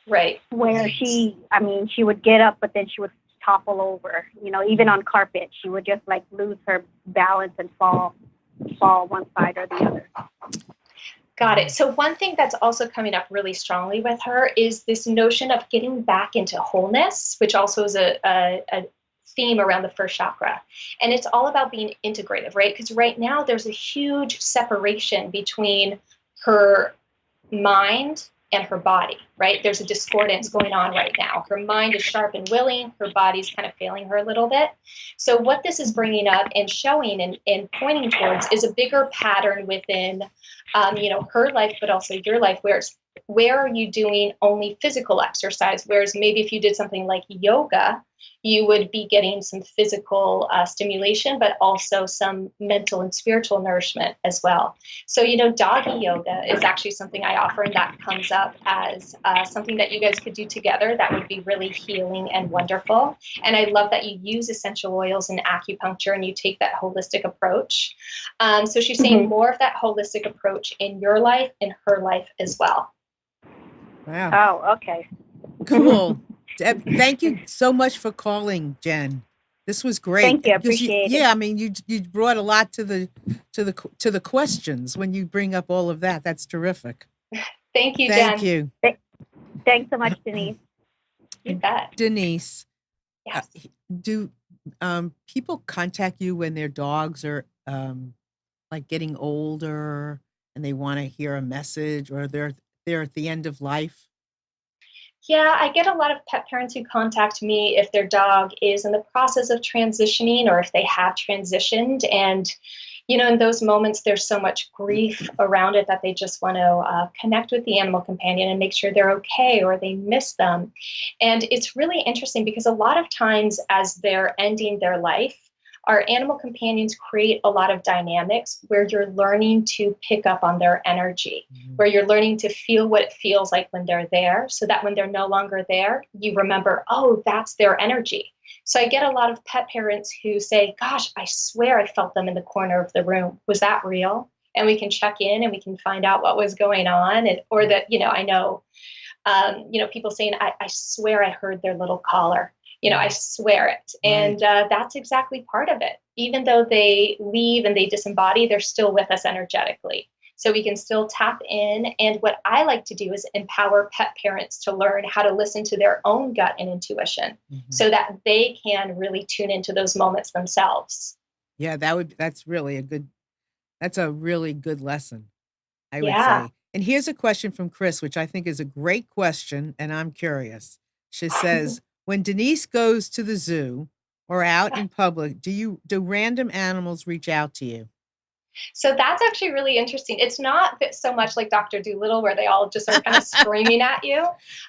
Right. Where she would get up, but then she would topple over, even on carpet. She would just like lose her balance and fall one side or the other. Got it. So one thing that's also coming up really strongly with her is this notion of getting back into wholeness, which also is a theme around the first chakra. And it's all about being integrative, right? Because right now there's a huge separation between her mind and her body, right? There's a discordance going on right now. Her mind is sharp and willing. Her body's kind of failing her a little bit. So what this is bringing up and showing and pointing towards is a bigger pattern within, her life, but also your life, where are you doing only physical exercise? Whereas maybe if you did something like yoga, you would be getting some physical stimulation, but also some mental and spiritual nourishment as well. So, doggy yoga is actually something I offer, and that comes up as something that you guys could do together that would be really healing and wonderful. And I love that you use essential oils and acupuncture and you take that holistic approach. So she's saying more of that holistic approach in your life, in her life as well. Wow. Oh, okay. Cool. Deb, thank you so much for calling, Jen. This was great. Thank you. I Because appreciate it. yeah, I mean, you brought a lot to the questions when you bring up all of that. That's terrific. Thank you, Thank Jen. you, Thanks so much, Denise. You bet. Denise. Yes. Do people contact you when their dogs are like getting older and they want to hear a message, or they're at the end of life? Yeah, I get a lot of pet parents who contact me if their dog is in the process of transitioning or if they have transitioned. And, in those moments, there's so much grief around it that they just want to connect with the animal companion and make sure they're okay or they miss them. And it's really interesting because a lot of times as they're ending their life, our animal companions create a lot of dynamics where you're learning to pick up on their energy, where you're learning to feel what it feels like when they're there, so that when they're no longer there, you remember, oh, that's their energy. So I get a lot of pet parents who say, gosh, I swear I felt them in the corner of the room. Was that real? And we can check in and we can find out what was going on. Or that, I know, people saying, I swear I heard their little collar. I swear it. And that's exactly part of it. Even though they leave and they disembody, they're still with us energetically. So we can still tap in. And what I like to do is empower pet parents to learn how to listen to their own gut and intuition so that they can really tune into those moments themselves. Yeah, that's a really good lesson, I would Yeah. say. And here's a question from Chris, which I think is a great question, and I'm curious. She says, when Denise goes to the zoo or out in public, do random animals reach out to you? So that's actually really interesting. It's not so much like Dr. Dolittle where they all just are kind of screaming at you.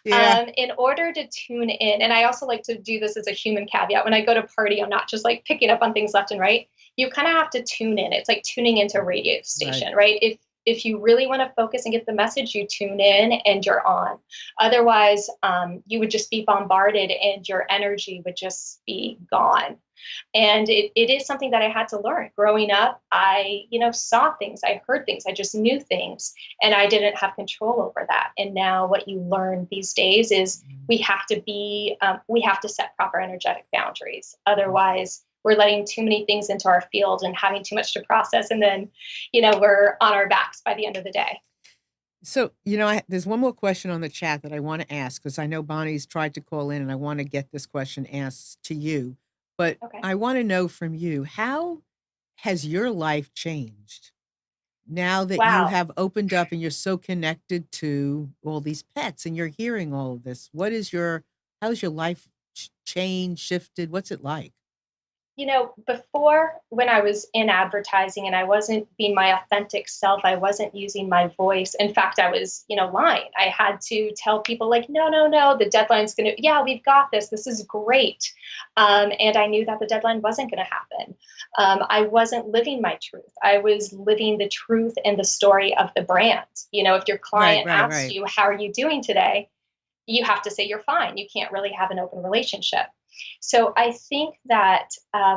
Yeah. In order to tune in, and I also like to do this as a human caveat. When I go to party, I'm not just like picking up on things left and right. You kind of have to tune in. It's like tuning into a radio station, right? If you really want to focus and get the message, you tune in and you're on. Otherwise, you would just be bombarded and your energy would just be gone. And it is something that I had to learn. Growing up, I, saw things, I heard things, I just knew things, and I didn't have control over that. And now what you learn these days is we have to set proper energetic boundaries. Otherwise, we're letting too many things into our field and having too much to process. And then, we're on our backs by the end of the day. So, there's one more question on the chat that I want to ask, because I know Bonnie's tried to call in and I want to get this question asked to you. But Okay. I want to know from you, how has your life changed now that you Wow. have opened up and you're so connected to all these pets and you're hearing all of this? How's your life changed, shifted? What's it like? Before, when I was in advertising and I wasn't being my authentic self, I wasn't using my voice. In fact, I was, lying. I had to tell people like, no, no, no, the deadline's going to, yeah, we've got this. This is great. And I knew that the deadline wasn't going to happen. I wasn't living my truth. I was living the truth and the story of the brand. If your client asks you, how are you doing today? You have to say you're fine. You can't really have an open relationship. So I think that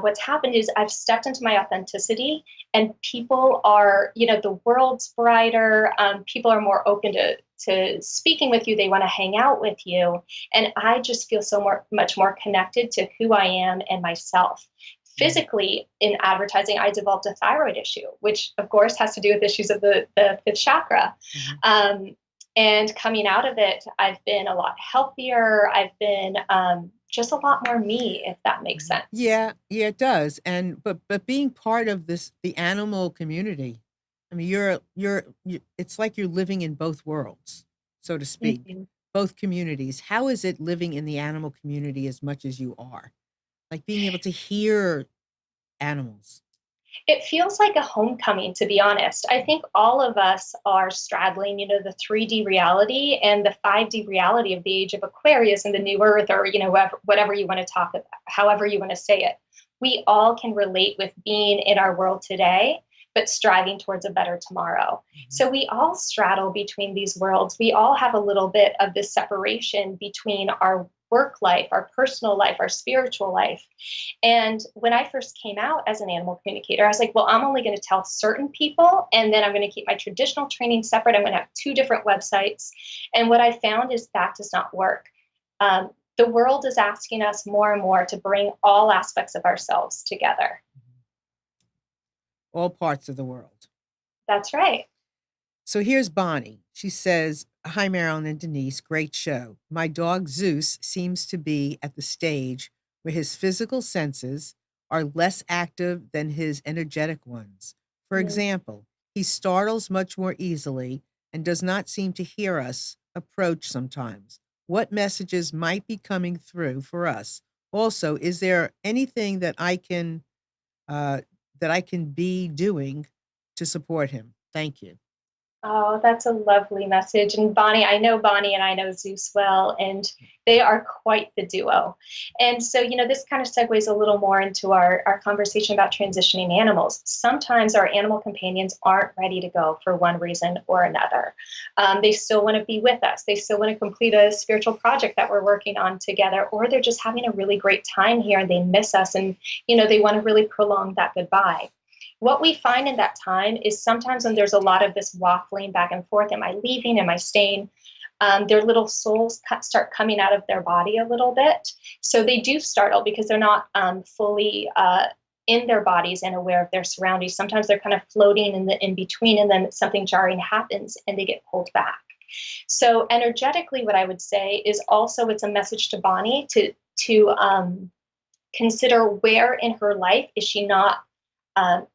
what's happened is I've stepped into my authenticity, and people are, the world's brighter. People are more open to speaking with you. They want to hang out with you. And I just feel much more connected to who I am and myself. Physically, in advertising, I developed a thyroid issue, which of course has to do with issues of the fifth chakra. And coming out of it, I've been a lot healthier. I've been just a lot more me, if that makes sense. Yeah, it does. And but being part of the animal community, I mean, it's like you're living in both worlds, so to speak, both communities. How is it living in the animal community as much as you are? Like being able to hear animals. It feels like a homecoming, to be honest. I think all of us are straddling, the 3D reality and the 5D reality of the age of Aquarius and the new earth, or, whatever you want to talk about, however you want to say it. We all can relate with being in our world today, but striving towards a better tomorrow. So we all straddle between these worlds. We all have a little bit of this separation between our work life, our personal life, our spiritual life. And when I first came out as an animal communicator, I was like, well, I'm only going to tell certain people, and then I'm going to keep my traditional training separate. I'm going to have 2 different websites. And what I found is that does not work. The world is asking us more and more to bring all aspects of ourselves together. All parts of the world. That's right. So here's Bonnie. She says, hi, Marilyn and Denise. Great show. My dog Zeus seems to be at the stage where his physical senses are less active than his energetic ones. For example, he startles much more easily and does not seem to hear us approach sometimes. What messages might be coming through for us? Also, is there anything that I can be doing to support him? Thank you. Oh, that's a lovely message. And Bonnie, I know Bonnie and I know Zeus well, and they are quite the duo. And so, this kind of segues a little more into our conversation about transitioning animals. Sometimes our animal companions aren't ready to go for one reason or another. They still want to be with us. They still want to complete a spiritual project that we're working on together, or they're just having a really great time here and they miss us, and, they want to really prolong that goodbye. What we find in that time is sometimes when there's a lot of this waffling back and forth, am I leaving? Am I staying? Their little souls start coming out of their body a little bit. So they do startle because they're not fully in their bodies and aware of their surroundings. Sometimes they're kind of floating in between, and then something jarring happens and they get pulled back. So energetically, what I would say is also it's a message to Bonnie to consider where in her life is she not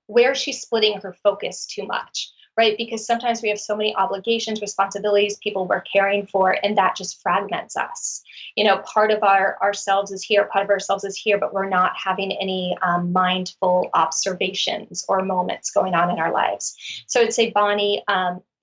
where she's splitting her focus too much, right? Because sometimes we have so many obligations, responsibilities, people we're caring for, and that just fragments us. Part of ourselves is here, part of ourselves is here, but we're not having any mindful observations or moments going on in our lives. So I'd say, Bonnie,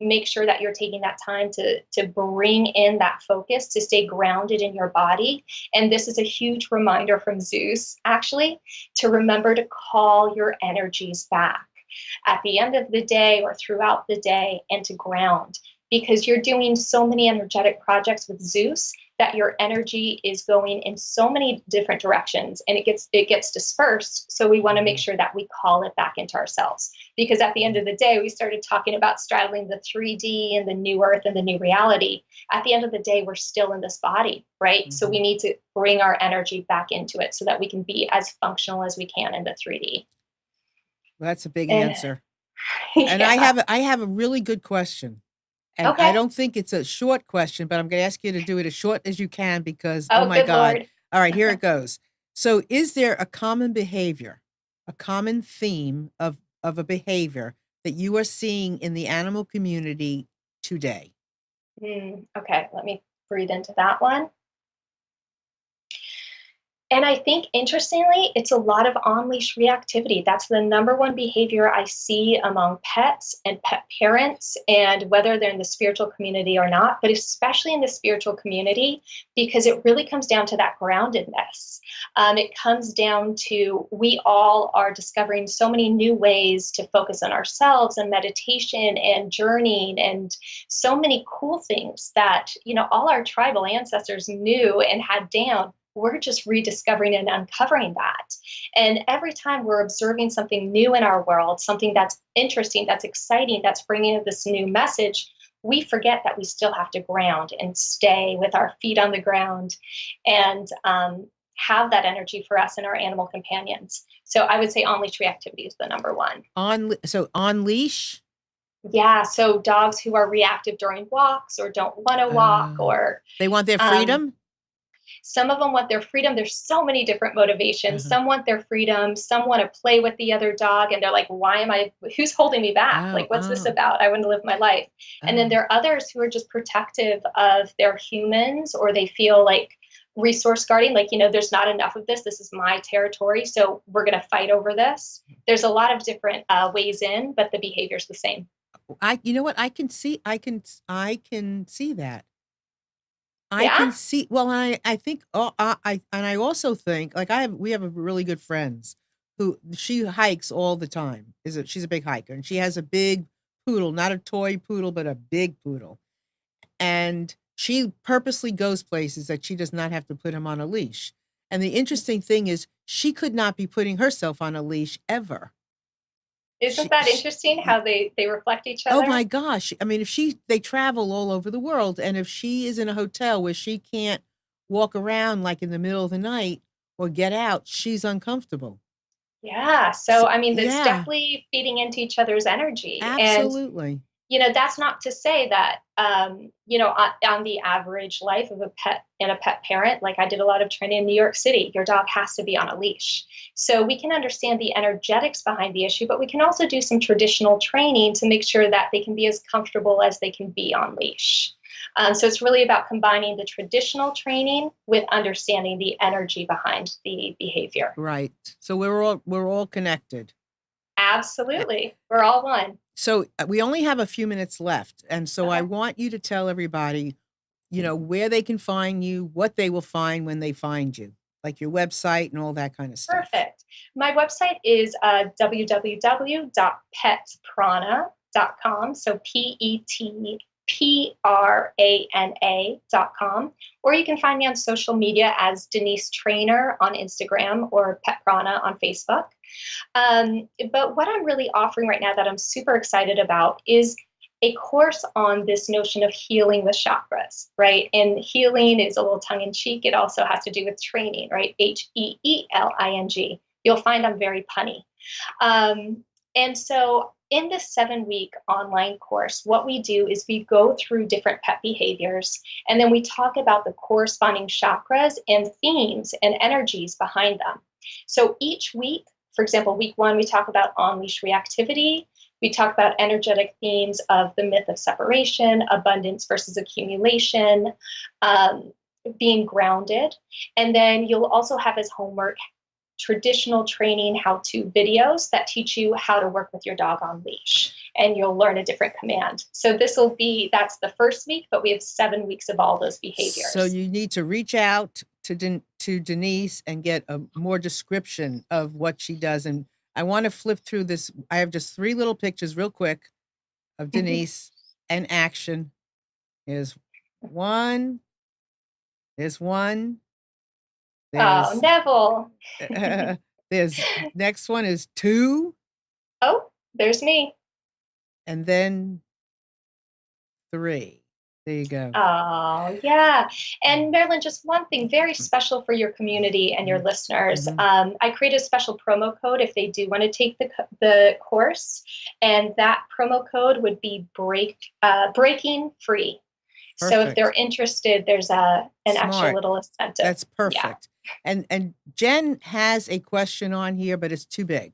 make sure that you're taking that time to bring in that focus, to stay grounded in your body. And this is a huge reminder from Zeus, actually, to remember to call your energies back at the end of the day or throughout the day, and to ground, because you're doing so many energetic projects with Zeus that your energy is going in so many different directions, and it gets dispersed. So we want to make sure that we call it back into ourselves, because at the end of the day, we started talking about straddling the 3D and the new earth and the new reality. At the end of the day, we're still in this body, right? Mm-hmm. So we need to bring our energy back into it so that we can be as functional as we can in the 3D. Well, that's a big answer. Yeah. And I have a really good question. And okay. I don't think it's a short question, but I'm going to ask you to do it as short as you can, because, oh my God. Lord. All right, here it goes. So is there a common behavior, a common theme of a behavior that you are seeing in the animal community today? Okay, let me breathe into that one. And I think, interestingly, it's a lot of on-leash reactivity. That's the number one behavior I see among pets and pet parents, and whether they're in the spiritual community or not, but especially in the spiritual community, because it really comes down to that groundedness. It comes down to, we all are discovering so many new ways to focus on ourselves and meditation and journeying and so many cool things that, all our tribal ancestors knew and had down. We're just rediscovering and uncovering that. And every time we're observing something new in our world, something that's interesting, that's exciting, that's bringing this new message, we forget that we still have to ground and stay with our feet on the ground and have that energy for us and our animal companions. So I would say on-leash reactivity is the number one. On leash? Yeah. So dogs who are reactive during walks or don't want to walk, or they want their freedom. Some of them want their freedom. There's so many different motivations. Some want their freedom. Some want to play with the other dog. And they're like, who's holding me back? What's this about? I want to live my life. And then there are others who are just protective of their humans, or they feel like resource guarding, like, there's not enough of this. This is my territory. So we're going to fight over this. There's a lot of different ways in, but the behavior is the same. You know what? I can see that. I Yeah? can see. Well, I think. I also think, like, we have a really good friends who she hikes all the time. She's a big hiker, and she has a big poodle, not a toy poodle, but a big poodle, and she purposely goes places that she does not have to put him on a leash. And the interesting thing is, she could not be putting herself on a leash ever. Isn't that interesting how they reflect each other? Oh my gosh. I mean, they travel all over the world. And if she is in a hotel where she can't walk around like in the middle of the night or get out, she's uncomfortable. Yeah. So I mean, it's definitely feeding into each other's energy. Absolutely. And, that's not to say that, on the average life of a pet and a pet parent, like I did a lot of training in New York City, your dog has to be on a leash. So we can understand the energetics behind the issue, but we can also do some traditional training to make sure that they can be as comfortable as they can be on leash. So it's really about combining the traditional training with understanding the energy behind the behavior. Right. So we're all connected. Absolutely. We're all one. So we only have a few minutes left. And so I want you to tell everybody, where they can find you, what they will find when they find you, like your website and all that kind of stuff. Perfect. My website is www.petprana.com. So PETPRANA.com. Or you can find me on social media as Denise Trainer on Instagram or Pet Prana on Facebook. But what I'm really offering right now that I'm super excited about is a course on this notion of healing with chakras, right? And healing is a little tongue-in-cheek. It also has to do with training, right? HEELING. You'll find I'm very punny. And so in this 7-week online course, what we do is we go through different pet behaviors, and then we talk about the corresponding chakras and themes and energies behind them. So each week, for example, week 1, we talk about on-leash reactivity. We talk about energetic themes of the myth of separation, abundance versus accumulation, being grounded. And then you'll also have as homework traditional training how-to videos that teach you how to work with your dog on leash, and you'll learn a different command. So that's the first week, but we have 7 weeks of all those behaviors. So you need to reach out to Denise and get a more description of what she does. And I want to flip through this. I have just 3 little pictures real quick of Denise in action. There's one. There's one. Neville. There's next one is 2. Oh, there's me. And then 3. There you go. Oh, yeah. And Marilyn, just one thing very special for your community and your listeners. I created a special promo code if they do want to take the course. And that promo code would be breaking free. Perfect. So if they're interested, there's an extra little incentive. That's perfect. Yeah. And Jen has a question on here, but it's too big.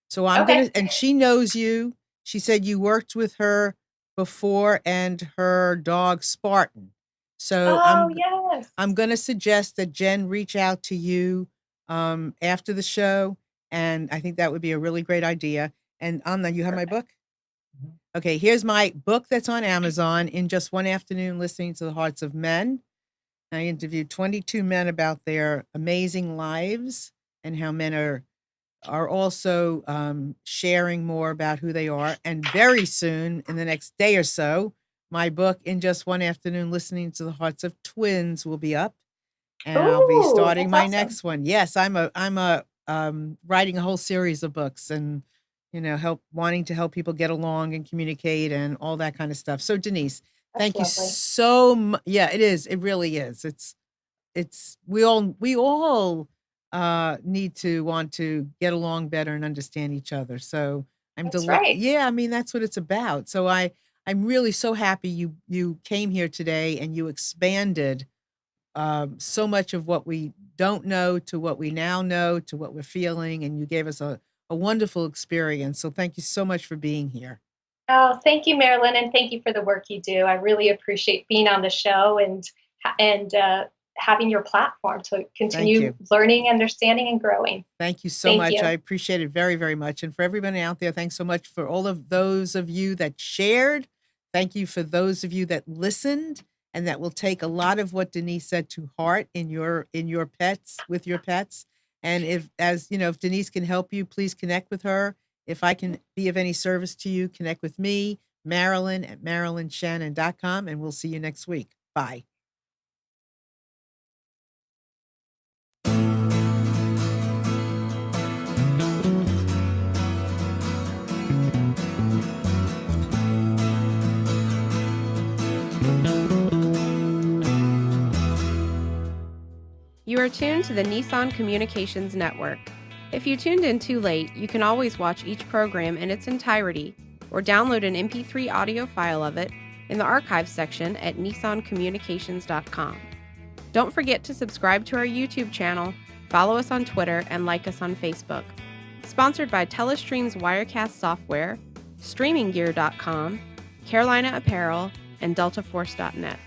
So I'm going to, and she knows you. She said you worked with her before and her dog Spartan. So yes. I'm going to suggest that Jen reach out to you after the show, and I think that would be a really great idea. And Anna, you have my book? Okay, here's my book that's on Amazon, In Just One Afternoon Listening to the Hearts of Men. I interviewed 22 men about their amazing lives and how men are also sharing more about who they are. And very soon, in the next day or so, my book, In Just One Afternoon Listening to the Hearts of Twins, will be up. And I'll be starting that's my awesome. next one. Yes, I'm writing a whole series of books and, wanting to help people get along and communicate and all that kind of stuff. So Denise, That's thank you lovely. so much. Yeah, it is. It really is. We all need to want to get along better and understand each other. So I'm That's right. Yeah, I mean, that's what it's about. So I'm really so happy you came here today and you expanded so much of what we don't know to what we now know to what we're feeling, and you gave us a wonderful experience. So thank you so much for being here. Oh, thank you, Marilyn, and thank you for the work you do. I really appreciate being on the show and having your platform to continue you. learning, understanding, and growing. Thank you so Thank much. you. I appreciate it very, very much. And for everybody out there, thanks so much for all of those of you that shared. Thank you for those of you that listened and that will take a lot of what Denise said to heart in your pets, with your pets. And if Denise can help you, please connect with her. If I can be of any service to you, connect with me, Marilyn at MarilynShannon.com, and we'll see you next week. Bye. You are tuned to the Nissan Communications Network. If you tuned in too late, you can always watch each program in its entirety or download an MP3 audio file of it in the archives section at nissancommunications.com. Don't forget to subscribe to our YouTube channel, follow us on Twitter, and like us on Facebook. Sponsored by Telestream's Wirecast software, StreamingGear.com, Carolina Apparel, and DeltaForce.net.